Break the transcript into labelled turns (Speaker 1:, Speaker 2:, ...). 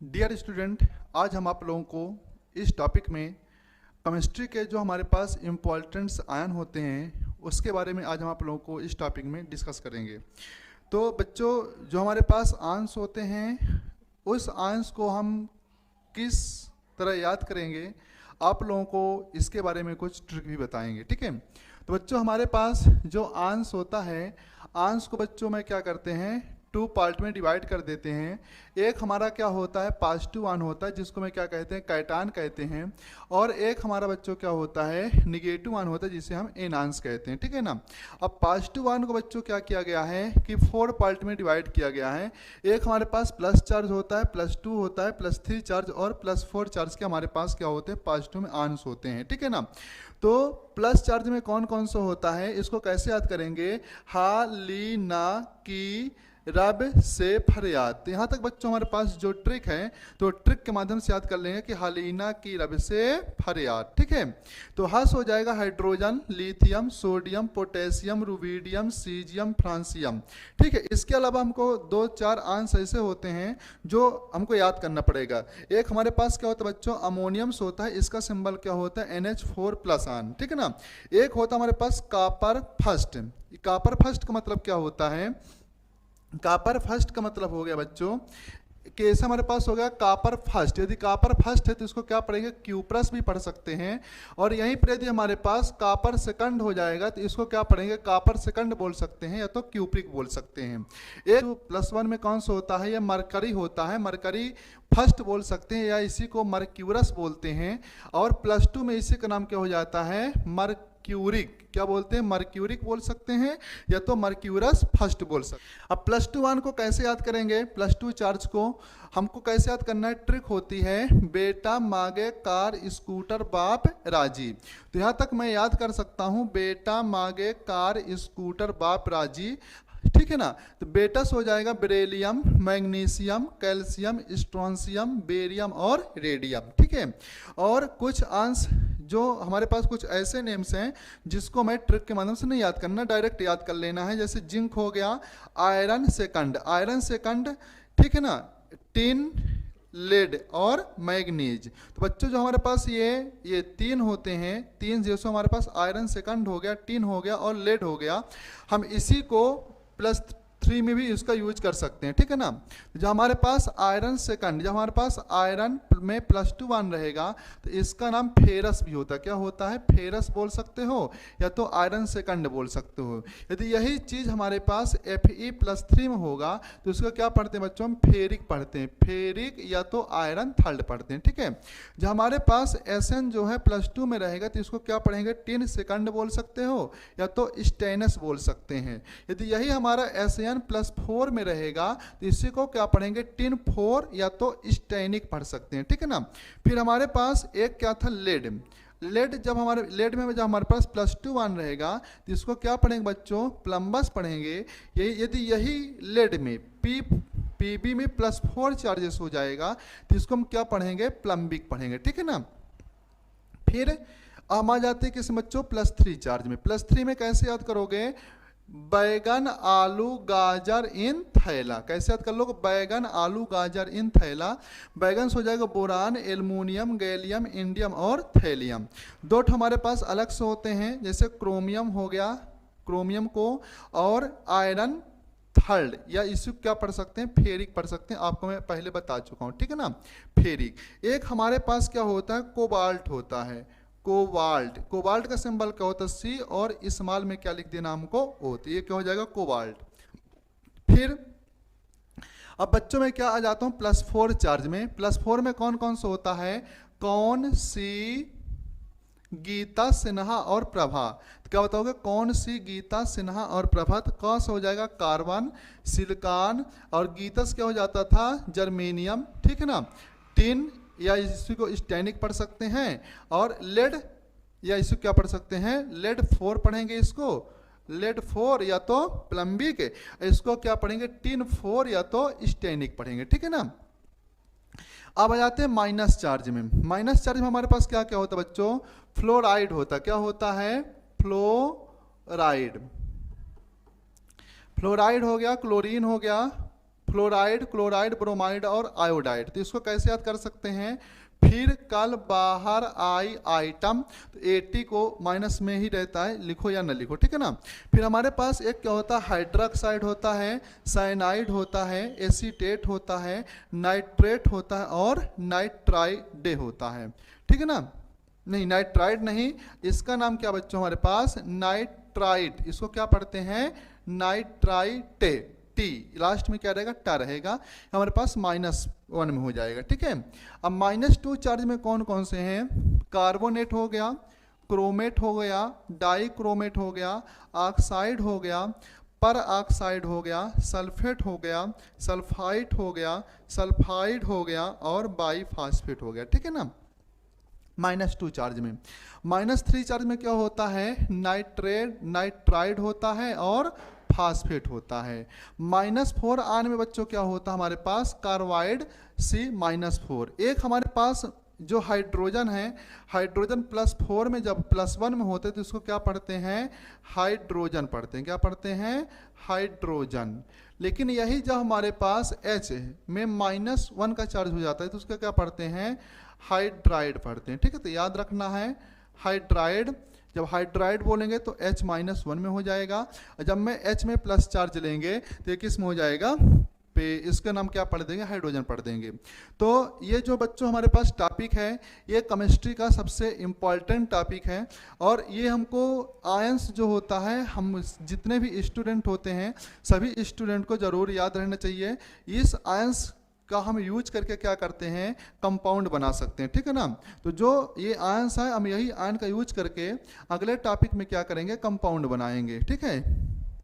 Speaker 1: Dear student, आज हम आप लोगों को इस टॉपिक में केमिस्ट्री के जो हमारे पास इम्पॉर्टेंट्स आयन होते हैं उसके बारे में आज हम आप लोगों को इस टॉपिक में डिस्कस करेंगे। तो बच्चों, जो हमारे पास आयंस होते हैं उस आयंस को हम किस तरह याद करेंगे, आप लोगों को इसके बारे में कुछ ट्रिक भी बताएंगे। ठीक है, तो बच्चों हमारे पास जो आयंस होता है, आयंस को बच्चों में क्या करते हैं, टू पार्ट में डिवाइड कर देते हैं। एक हमारा क्या होता है, पॉजिटिव आयन होता है जिसको मैं क्या कहते हैं, कैटायन कहते हैं, और एक हमारा बच्चों क्या होता है, निगेटिव आयन होता है जिसे हम एनायंस कहते हैं। ठीक है ना। अब पॉजिटिव आयन को बच्चों क्या किया गया है कि 4 पार्ट में डिवाइड किया गया है। एक हमारे पास प्लस चार्ज होता है, +2 होता है, +3 चार्ज और +4 चार्ज के हमारे पास क्या होते हैं, पॉजिटिव में आयंस होते हैं। ठीक है ना। तो प्लस चार्ज में कौन कौन सा होता है, इसको कैसे याद करेंगे, हा, ली, ना, की, रब से फरियाद। तो यहाँ तक बच्चों हमारे पास जो ट्रिक है, तो ट्रिक के माध्यम से याद कर लेंगे कि हालिना की रब से फरियाद। ठीक है, तो हस हो जाएगा hydrogen, lithium, sodium, potassium, rubidium, caesium, francium. ठीक है, इसके अलावा हमको 2-4 आंस ऐसे होते हैं जो हमको याद करना पड़ेगा। एक हमारे पास क्या होता है बच्चों, अमोनियम्स होता है, इसका सिंबल क्या होता है, NH4+ आयन। ठीक है ना। एक होता है हमारे पास कॉपर फर्स्ट। कॉपर फर्स्ट का मतलब क्या होता है, कॉपर फर्स्ट का मतलब हो गया बच्चों कि ऐसा हमारे पास हो गया कॉपर फर्स्ट। यदि कॉपर फर्स्ट है तो इसको क्या पढ़ेंगे, क्यूप्रस भी पढ़ सकते हैं। और यहीं पर यदि हमारे पास कॉपर सेकंड हो जाएगा तो इसको क्या पढ़ेंगे, कॉपर सेकंड बोल सकते हैं या तो क्यूप्रिक बोल सकते हैं। एक +1 में कौन सा होता है, यह मरकरी होता है, मरकरी फर्स्ट बोल सकते हैं या इसी को मर्क्यूरस बोलते हैं। और +2 में इसी का नाम क्या हो जाता है, मर्क्यूरिक। क्या बोलते हैं, मर्क्यूरिक बोल सकते हैं या तो मर्क्यूरस फर्स्ट बोल सकते हैं। अब +2 आयन को कैसे याद करेंगे, +2 चार्ज को हमको कैसे याद करना है, ट्रिक होती है, बेटा मांगे कार स्कूटर बाप राजी। तो यहाँ तक मैं याद कर सकता हूँ, बेटा मांगे कार स्कूटर बाप राजी। ठीक है ना। तो बेटस हो जाएगा beryllium, magnesium, calcium, strontium, barium और रेडियम। ठीक है, और कुछ अंश जो हमारे पास कुछ ऐसे नेम्स हैं जिसको मैं ट्रिक के माध्यम से नहीं याद करना, डायरेक्ट याद कर लेना है। जैसे जिंक हो गया, आयरन सेकंड, आयरन सेकंड। ठीक है ना। टिन, लेड और मैग्नीज। तो बच्चों जो हमारे पास ये 3 होते हैं, 3 जैसे हमारे पास आयरन सेकंड हो गया, टिन हो गया और लेड हो गया, हम इसी को +3 में भी इसका यूज कर सकते हैं। ठीक है ना। जब हमारे पास आयरन सेकंड, जब हमारे पास आयरन में +2 आयन रहेगा तो इसका नाम फेरस भी होता है। क्या होता है, फेरस बोल सकते हो या तो आयरन सेकंड बोल सकते हो। यदि यही चीज हमारे पास Fe+3 में होगा तो उसको क्या पढ़ते हैं बच्चों, हम फेरिक पढ़ते हैं, फेरिक या तो आयरन थर्ड पढ़ते हैं। ठीक है, जब हमारे पास Sn जो है +2 में रहेगा तो इसको क्या पढ़ेंगे, टिन सेकंड बोल सकते हो या तो स्टेनस बोल सकते हैं। यदि यही हमारा Sn+4 में रहेगा तो इसी को क्या पढ़ेंगे, टिन 4 या तो स्टेनिक पढ़ सकते हैं। ठीक है ना। फिर हमारे पास एक क्या था, लेड। लेड जब हमारे लेड में जब हमारे पास +2 आयन रहेगा तो इसको क्या पढ़ेंगे बच्चों, प्लम्बस पढ़ेंगे। यदि यही लेड में पीबी में +4 चार्जेस हो जाएगा तो इसको हम क्या पढ़ेंगे, प्लम्बिक पढ़ेंगे। ठीक है ना। फिर हम आ जाते हैं किस बच्चों, +3 चार्ज में। +3 में कैसे याद करोगे, बैगन आलू गाजर इन थैला। कैसे याद कर लो, बैगन आलू गाजर इन थैला। बैगन हो जाएगा बोरान, एल्युमिनियम, गैलियम, इंडियम और थैलियम। 2 हमारे पास अलग से होते हैं, जैसे क्रोमियम हो गया, क्रोमियम को, और आयरन थर्ड या इसी क्या पढ़ सकते हैं, फेरिक पढ़ सकते हैं। आपको मैं पहले बता चुका हूँ। ठीक है ना, फेरिक। एक हमारे पास क्या होता है, कोबाल्ट होता है, कोबाल्ट। कोबाल्ट का सिंबल क्या होता है, C, और इस्माल में क्या लिख देना हमको, O। तो ये क्या हो जाएगा, कोबाल्ट। फिर अब बच्चों में क्या आ जाता हूँ, +4 चार्ज में। +4 में कौन कौन सा होता है, कौन सी, गीता, सिन्हा और प्रभा। तो क्या बताओगे, कौन सी, गीता, सिन्हा और प्रभा। तो कौन सा हो जाएगा, कार्बन, सिलिकॉन, और गीतस क्या हो जाता था, जर्मेनियम। ठीक है ना। टिन या इसी को स्टेनिक पढ़ सकते हैं, और लेड या इसी को क्या पढ़ सकते हैं, लेड 4 पढ़ेंगे इसको, लेड 4 या तो प्लम्बिक। इसको क्या पढ़ेंगे, टिन 4 या तो स्टेनिक पढ़ेंगे। ठीक है ना। अब आ जाते हैं माइनस चार्ज में। माइनस चार्ज में हमारे पास क्या क्या होता है बच्चों, फ्लोराइड होता है। क्या होता है, फ्लोराइड। फ्लोराइड हो गया, क्लोरीन हो गया, फ्लोराइड, क्लोराइड, ब्रोमाइड और आयोडाइड। तो इसको कैसे याद कर सकते हैं? फिर कल बाहर आई आइटम, तो 80 को माइनस में ही रहता है, लिखो या न लिखो, ठीक है ना। फिर हमारे पास एक क्या होता है, हाइड्रोक्साइड होता है, साइनाइड होता है, एसीटेट होता है, नाइट्रेट होता है और नाइट्राइडे होता है, ठीक है ना। नहीं, नाइट्राइड नहीं, इसका नाम क्या बच्चों हमारे पास नाइट्राइट, इसको क्या पढ़ते हैं नाइट्राइटे, टी लास्ट में क्या रहेगा टा रहेगा, हमारे पास -1 में हो जाएगा, ठीक है। अब -2 चार्ज में कौन कौन से हैं? कार्बोनेट हो गया, क्रोमेट हो गया, डाइक्रोमेट हो गया, ऑक्साइड हो गया, पर ऑक्साइड हो गया, सल्फेट हो गया, सल्फाइट हो गया, सल्फाइड हो गया और बाईफास्फेट हो गया, ठीक है ना। -2 चार्ज में। -3 चार्ज में क्या होता है? नाइट्रेट, नाइट्राइड होता है और फास्फेट होता है। -4 आन में बच्चों क्या होता है हमारे पास? Carbide C-4। एक हमारे पास जो हाइड्रोजन है, हाइड्रोजन +4 में जब +1 में होते तो इसको क्या पढ़ते हैं? हाइड्रोजन पढ़ते हैं। क्या पढ़ते हैं? हाइड्रोजन। लेकिन यही जब हमारे पास H में -1 का चार्ज हो जाता है तो उसका क्या पढ़ते हैं? हाइड्राइड पढ़ते हैं, ठीक है। तो याद रखना है हाइड्राइड, जब हाइड्राइड बोलेंगे तो H-1 में हो जाएगा, जब में H में प्लस चार्ज लेंगे तो ये किस में हो जाएगा? पे। इसका नाम क्या पढ़ देंगे? हाइड्रोजन पढ़ देंगे। तो ये जो बच्चों हमारे पास टॉपिक है ये केमिस्ट्री का सबसे इम्पॉर्टेंट टॉपिक है और ये हमको आयंस जो होता है, हम जितने भी स्टूडेंट होते हैं सभी स्टूडेंट को ज़रूर याद रहना चाहिए। इस आयंस का हम यूज करके क्या करते हैं? कंपाउंड बना सकते हैं, ठीक है ना। तो जो ये आयंस है हम यही आयन का यूज करके अगले टॉपिक में क्या करेंगे? कंपाउंड बनाएंगे, ठीक है।